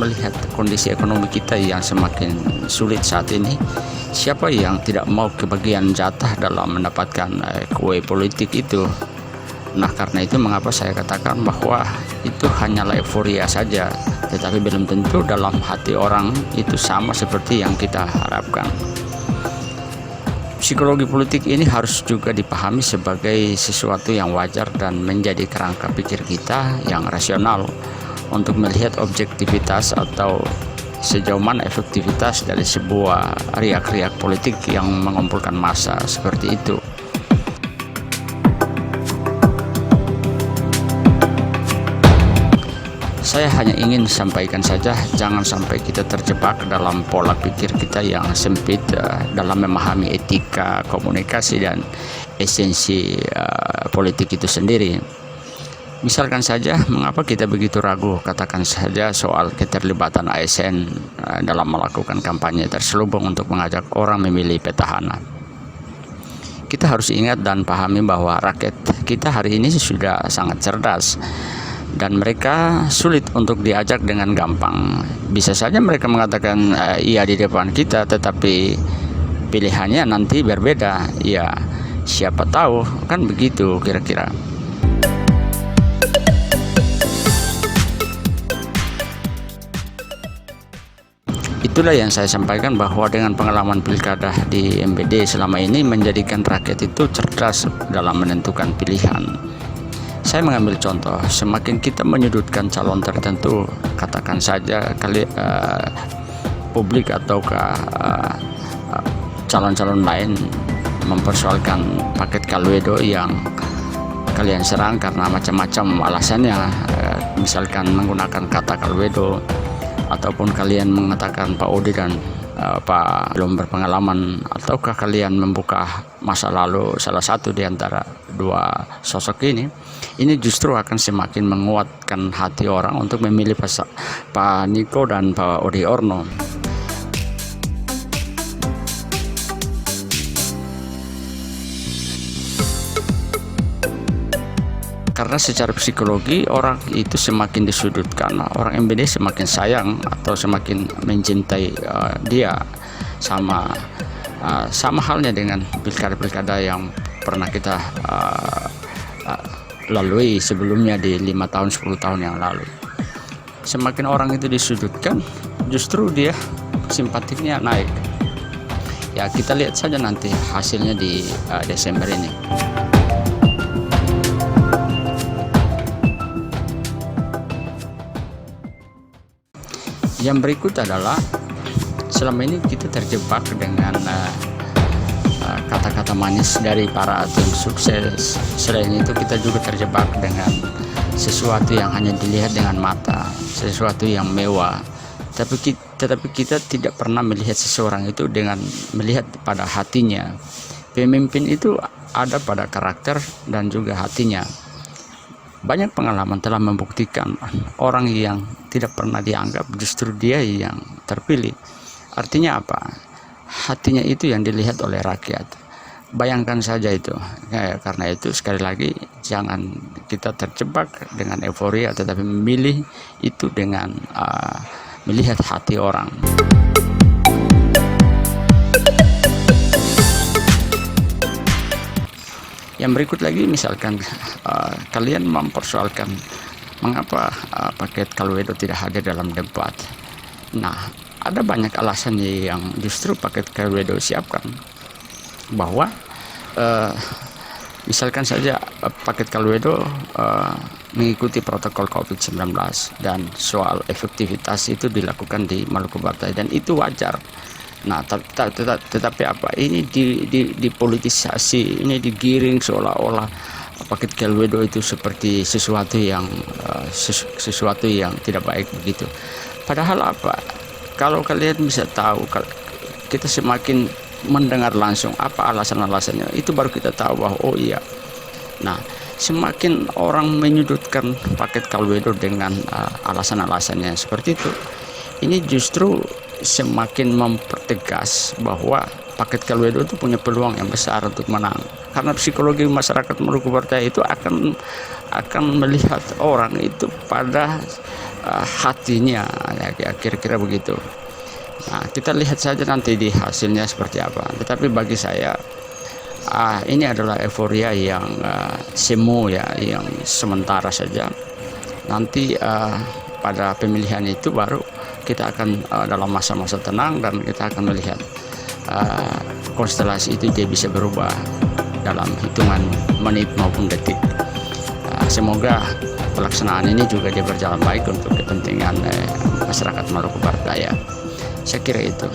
melihat kondisi ekonomi kita yang semakin sulit saat ini, siapa yang tidak mau kebagian jatah dalam mendapatkan kue politik itu? Nah, karena itu mengapa saya katakan bahwa itu hanyalah euforia saja, tetapi belum tentu dalam hati orang itu sama seperti yang kita harapkan. Psikologi politik ini harus juga dipahami sebagai sesuatu yang wajar dan menjadi kerangka pikir kita yang rasional untuk melihat objektivitas atau sejauh mana efektivitas dari sebuah riak-riak politik yang mengumpulkan massa seperti itu. Saya hanya ingin sampaikan saja, jangan sampai kita terjebak dalam pola pikir kita yang sempit dalam memahami etika, komunikasi, dan esensi politik itu sendiri. Misalkan saja, mengapa kita begitu ragu, katakan saja soal keterlibatan ASN dalam melakukan kampanye terselubung untuk mengajak orang memilih petahana. Kita harus ingat dan pahami bahwa rakyat kita hari ini sudah sangat cerdas, dan mereka sulit untuk diajak dengan gampang. Bisa saja mereka mengatakan iya di depan kita, tetapi pilihannya nanti berbeda. Ya, siapa tahu, kan begitu kira-kira. Itulah yang saya sampaikan, bahwa dengan pengalaman pilkada di MBD selama ini menjadikan rakyat itu cerdas dalam menentukan pilihan. Saya mengambil contoh, semakin kita menyudutkan calon tertentu, katakan saja publik ataukah calon-calon lain mempersoalkan paket Kalwedo yang kalian serang karena macam-macam alasannya, misalkan menggunakan kata Kalwedo, ataupun kalian mengatakan Pak Odi dan Pak belum berpengalaman, ataukah kalian membuka masa lalu salah satu di antara dua sosok ini justru akan semakin menguatkan hati orang untuk memilih Pak Niko dan Pak Odi Orno. Karena secara psikologi orang itu semakin disudutkan, orang MBD semakin sayang atau semakin mencintai dia, sama halnya dengan pilkada-pilkada yang pernah kita lalui sebelumnya di 5 tahun 10 tahun yang lalu. Semakin orang itu disudutkan, justru dia simpatiknya naik. Ya, kita lihat saja nanti hasilnya di Desember ini. Yang berikut adalah, selama ini kita terjebak dengan kata-kata manis dari para tim sukses. Selain itu kita juga terjebak dengan sesuatu yang hanya dilihat dengan mata, sesuatu yang mewah. Tetapi kita tidak pernah melihat seseorang itu dengan melihat pada hatinya. Pemimpin itu ada pada karakter dan juga hatinya. Banyak pengalaman telah membuktikan orang yang tidak pernah dianggap justru dia yang terpilih. Artinya apa? Hatinya itu yang dilihat oleh rakyat. Bayangkan saja itu. Karena itu sekali lagi, jangan kita terjebak dengan euforia, tetapi memilih itu dengan melihat hati orang. Yang berikut lagi, misalkan kalian mempersoalkan mengapa paket Kalwedo tidak hadir dalam debat. Nah, ada banyak alasan yang justru paket Kalwedo siapkan, bahwa misalkan saja paket Kalwedo mengikuti protokol COVID-19, dan soal efektivitas itu dilakukan di Maluku Barat, dan itu wajar. Nah, tetapi apa? Ini dipolitisasi, ini digiring seolah-olah paket Kalwedo itu seperti sesuatu yang tidak baik begitu. Padahal apa? Kalau kalian bisa tahu, kita semakin mendengar langsung apa alasan-alasannya, itu baru kita tahu bahwa oh iya. Nah, semakin orang menyudutkan paket Kalwedo dengan alasan-alasannya seperti itu, ini justru semakin mempertegas bahwa paket Kalwedo itu punya peluang yang besar untuk menang. Karena psikologi masyarakat Maluku Barat itu akan akan melihat orang itu pada hatinya, ya kira-kira begitu. Nah, kita lihat saja nanti di hasilnya seperti apa. Tetapi bagi saya ini adalah euforia yang semu, ya, yang sementara saja. Nanti pada pemilihan itu baru kita akan dalam masa-masa tenang, dan kita akan melihat konstelasi itu dia bisa berubah dalam hitungan menit maupun detik. Semoga pelaksanaan ini juga dia berjalan baik untuk kepentingan masyarakat Maluku Barat Daya. Saya kira itu.